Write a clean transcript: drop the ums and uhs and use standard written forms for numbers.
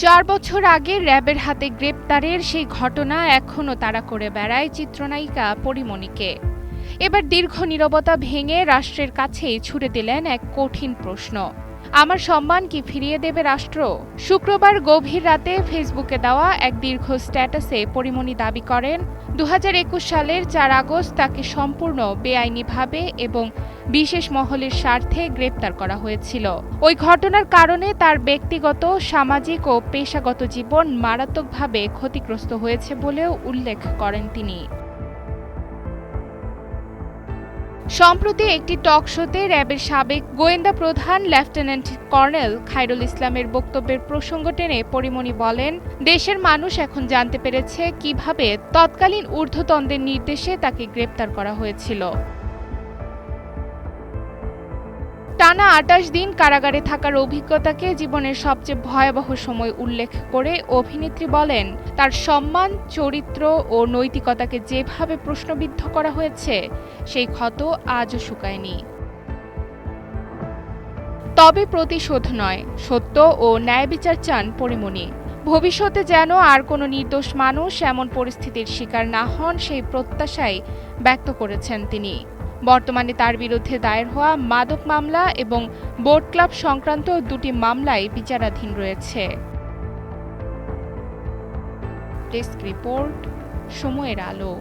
৪ বছর আগে র্যাবের হাতে গ্রেপ্তারের সেই ঘটনা এখনও তাড়া করে বেড়ায় চিত্রনায়িকা পরীমনিকে। এবার দীর্ঘ নীরবতা ভেঙে রাষ্ট্রের কাছেই ছুড়ে দিলেন এক কঠিন প্রশ্ন। আমার সম্মান কি ফিরিয়ে দেবে রাষ্ট্র? শুক্রবার গভীর রাতে ফেসবুকে দেওয়া এক দীর্ঘ স্ট্যাটাসে পরীমনি দাবি করেন ২০২১ সালের ৪ আগস্ট তাকে সম্পূর্ণ বেআইনিভাবে এবং বিশেষ মহলের স্বার্থে গ্রেপ্তার করা হয়েছিল। ওই ঘটনার কারণে তার ব্যক্তিগত, সামাজিক ও পেশাগত জীবন মারাত্মকভাবে ক্ষতিগ্রস্ত হয়েছে বলেও উল্লেখ করেন তিনি। সম্প্রতি একটি টক শোতে র্যাবের সাবেক গোয়েন্দা প্রধান লেফটেন্যান্ট কর্নেল খায়রুল ইসলামের বক্তব্যের প্রসঙ্গ টেনে পরীমনি বলেন, দেশের মানুষ এখন জানতে পেরেছে কিভাবে তৎকালীন ঊর্ধ্বতনদের নির্দেশে তাকে গ্রেপ্তার করা হয়েছিল। টানা ২৮ দিন কারাগারে থাকার অভিজ্ঞতাকে জীবনের সবচেয়ে ভয়াবহ সময় উল্লেখ করে অভিনেত্রী বলেন, তার সম্মান, চরিত্র ও নৈতিকতাকে যেভাবে প্রশ্নবিদ্ধ করা হয়েছে সেই ক্ষত আজও শুকায়নি। তবে প্রতিশোধ নয়, সত্য ও ন্যায় বিচার চান পরীমনি। ভবিষ্যতে যেন আর কোনো নির্দোষ মানুষ এমন পরিস্থিতির শিকার না হন সেই প্রত্যাশাই ব্যক্ত করেছেন তিনি। বর্তমানে তার বিরুদ্ধে দায়ের হওয়া মাদক মামলা এবং বোট ক্লাব সংক্রান্ত দুটি মামলায় বিচারাধীন রয়েছে। ডেস্ক রিপোর্ট, সময়ের আলো।